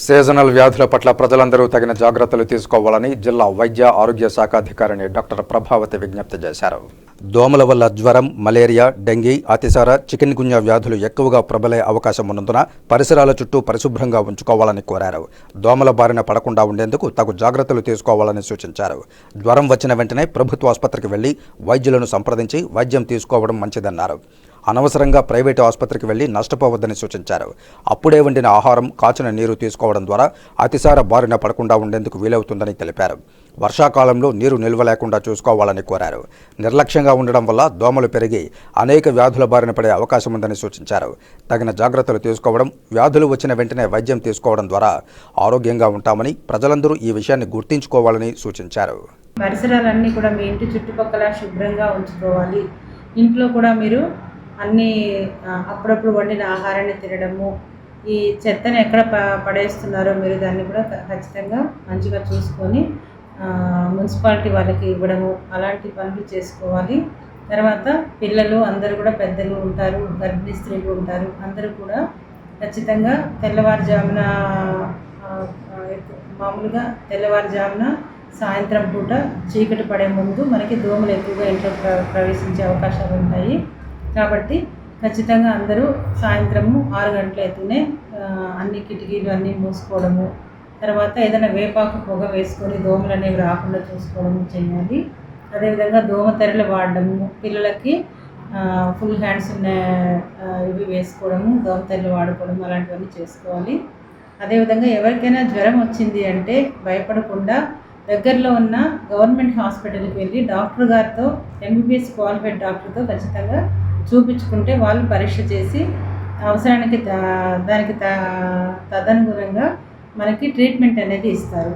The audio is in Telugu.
సీజనల్ వ్యాధుల పట్ల ప్రజలందరూ తగిన జాగ్రత్తలు తీసుకోవాలని జిల్లా వైద్య ఆరోగ్య శాఖ అధికారిని డాక్టర్ ప్రభావతి విజ్ఞప్తి చేశారు. దోమల వల్ల జ్వరం, మలేరియా, డెంగీ, అతిసార, చికెన్ గున్యా వ్యాధులు ఎక్కువగా ప్రబలే అవకాశం ఉన్నందున పరిసరాల చుట్టూ పరిశుభ్రంగా ఉంచుకోవాలని కోరారు. దోమల బారిన పడకుండా ఉండేందుకు తగు జాగ్రత్తలు తీసుకోవాలని సూచించారు. జ్వరం వచ్చిన వెంటనే ప్రభుత్వ ఆసుపత్రికి వెళ్లి వైద్యులను సంప్రదించి వైద్యం తీసుకోవడం మంచిదన్నారు. అనవసరంగా ప్రైవేటు ఆసుపత్రికి వెళ్లి నష్టపోవద్దని సూచించారు. అప్పుడే వండిన ఆహారం, కాచిన నీరు తీసుకోవడం ద్వారా అతిసార బారిన పడకుండా ఉండేందుకు వీలవుతుందని తెలిపారు. వర్షాకాలంలో నీరు నిల్వ లేకుండా చూసుకోవాలని కోరారు. నిర్లక్ష్యంగా ఉండడం వల్ల దోమలు పెరిగి అనేక వ్యాధుల బారిన పడే అవకాశం ఉందని సూచించారు. తగిన జాగ్రత్తలు తీసుకోవడం, వ్యాధులు వచ్చిన వెంటనే వైద్యం తీసుకోవడం ద్వారా ఆరోగ్యంగా ఉంటామని ప్రజలందరూ ఈ విషయాన్ని గుర్తుంచుకోవాలని సూచించారు. పరిసరాలన్నీ కూడా మీ ఇంటి చుట్టుపక్కల శుభ్రంగా ఉంచుకోవాలి. ఇంట్లో కూడా మీరు అన్నీ అప్పుడప్పుడు వండిన ఆహారాన్ని తినడము, ఈ చెత్తని ఎక్కడ పడేస్తున్నారో మీరు దాన్ని కూడా ఖచ్చితంగా మంచిగా చూసుకొని మున్సిపాలిటీ వాళ్ళకి ఇవ్వడము, అలాంటి పనులు చేసుకోవాలి. తర్వాత పిల్లలు అందరూ కూడా, పెద్దలు ఉంటారు, గర్భిణీ స్త్రీలు ఉంటారు, అందరూ కూడా ఖచ్చితంగా తెల్లవారుజామున మామూలుగా తెల్లవారుజామున సాయంత్రం పూట చీకటి పడే ముందు మనకి దోమలు ఎక్కువగా ఇంట్లో ప్రవేశించే అవకాశాలు ఉంటాయి. కాబట్టి ఖచ్చితంగా అందరూ సాయంత్రము 6 గంటల ఎత్తునే అన్ని కిటికీలు అన్నీ మూసుకోవడము, తర్వాత ఏదైనా వేపాకు పొగ వేసుకొని దోమలు అనేవి రాకుండా చూసుకోవడము చేయాలి. అదేవిధంగా దోమ తెరలు వాడడము, పిల్లలకి ఫుల్ హ్యాండ్స్ ఉన్న ఇవి వేసుకోవడము, దోమ తెరలు వాడుకోవడం అలాంటివన్నీ చేసుకోవాలి. అదేవిధంగా ఎవరికైనా జ్వరం వచ్చింది అంటే భయపడకుండా దగ్గరలో ఉన్న గవర్నమెంట్ హాస్పిటల్కి వెళ్ళి డాక్టర్ గారితో, ఎంబీబీఎస్ క్వాలిఫైడ్ డాక్టర్తో ఖచ్చితంగా చూపించుకుంటే వాళ్ళు పరీక్ష చేసి అవసరానికి దానికి తదనుగుణంగా మనకి ట్రీట్మెంట్ అనేది ఇస్తారు.